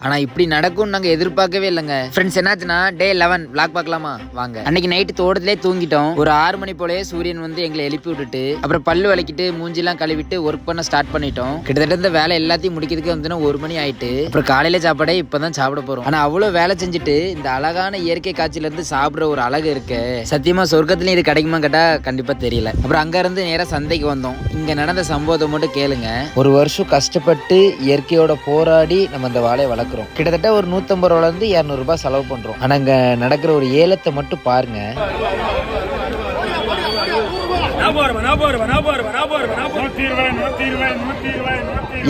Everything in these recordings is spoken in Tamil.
ஆனா இப்படி நடக்கும்னு நாங்க எதிர்பார்க்கவே இல்லைங்க. ஃப்ரெண்ட்ஸ் என்னாச்சுன்னா டே 11 விளாக் பார்க்கலாமா வாங்க. அன்னைக்கு நைட்டு தோட்டத்திலே தூங்கிட்டோம். ஒரு 6 மணி போலயே சூரியன் வந்து எங்களை எழுப்பி விட்டுட்டு அப்புறம் பல்லு விளக்கிட்டு மூஞ்சிலாம் கழுவிட்டு ஒர்க் பண்ண ஸ்டார்ட் பண்ணிட்டோம். கிட்டத்தட்ட இந்த வேலை எல்லாத்தையும் முடிக்கிறதுக்கு வந்து 1 மணி ஆயிட்டு. அப்புறம் காலையில சாப்பாடே இப்பதான் சாப்பிட போறோம். ஆனா அவ்வளவு வேலை செஞ்சுட்டு இந்த அழகான இயற்கை காட்சியில இருந்து சாப்பிடுற ஒரு அழகு இருக்கு. சத்தியமா சொர்க்கத்துலயும் இது கிடைக்குமா கேட்டா கண்டிப்பா தெரியல. அப்புறம் அங்க இருந்து நேரா சந்தைக்கு வந்தோம். இங்க நடந்த சம்பவத்தை மட்டும் கேளுங்க. ஒரு வருஷம் கஷ்டப்பட்டு இயற்கையோட போராடி நம்ம இந்த வாழையை வளர்க்குறோம். கிட்டத்தட்ட ஒரு 150 ரூபாயில இருந்து 200 ரூபாய் செலவு பண்றோம். ஆனா இங்க நடக்கிற ஒரு ஏலத்தை மட்டும் பாருங்க.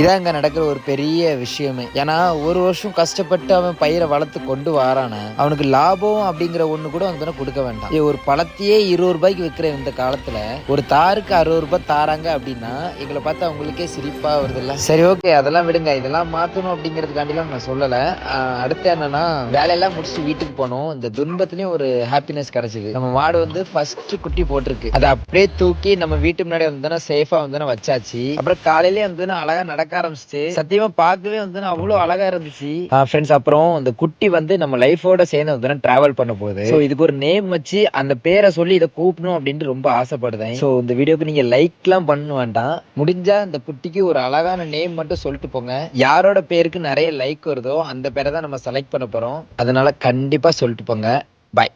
இதான் இங்க நடக்கிற ஒரு பெரிய விஷயமே. ஏன்னா ஒரு வருஷம் கஷ்டப்பட்டு அவன் பயிரை வளர்த்து கொண்டு வரான அவனுக்கு லாபம் அப்படிங்கிற ஒண்ணு கூட வந்து கொடுக்க வேண்டாம். ஒரு பழத்தையே 20 ரூபாய்க்கு விற்கிற இந்த காலத்துல ஒரு தாருக்கு 60 ரூபாய் தாராங்க அப்படின்னா எங்களை பார்த்து அவங்களுக்கே சிரிப்பா வருது இல்ல. சரி ஓகே அதெல்லாம் விடுங்க. இதெல்லாம் மாத்தணும் அப்படிங்கறதுக்காண்டிலாம் நான் சொல்லல. அடுத்து என்னன்னா வேலையெல்லாம் முடிச்சுட்டு வீட்டுக்கு போனோம். இந்த துன்பத்திலயும் ஒரு ஹாப்பினஸ் கிடைச்சது. நம்ம மாடு வந்து ஃபர்ஸ்ட் குட்டி போட்டிருக்கு. அதை அப்படியே தூக்கி நம்ம வீட்டு முன்னாடி வந்து சேஃபா வந்து வச்சாச்சு. அப்புறம் காலையிலேயே வந்து அழகா நடக்க ஆரம்பிச்சு. சத்தியமா பார்க்கவே வந்து அவ்வளவு அழகா இருந்துச்சு ஃப்ரெண்ட்ஸ். அப்புறம் இந்த குட்டி வந்து நம்ம லைஃபோட சேர்ந்து வந்து டிராவல் பண்ண போகுது. சோ இதுக்கு ஒரு நேம் வச்சு அந்த பேரை சொல்லி இதை கூப்பிடணும் அப்படின்னு ரொம்ப ஆசைப்படுதேன். சோ இந்த வீடியோக்கு நீங்க லைக் எல்லாம் பண்ண வேண்டாம். முடிஞ்சா இந்த குட்டிக்கு ஒரு அழகான நேம் மட்டும் சொல்லிட்டு போங்க. யாரோட பேருக்கு நிறைய லைக் வருதோ அந்த பேரை தான் நம்ம செலக்ட் பண்ண போறோம். அதனால கண்டிப்பா சொல்லிட்டு போங்க. பாய்.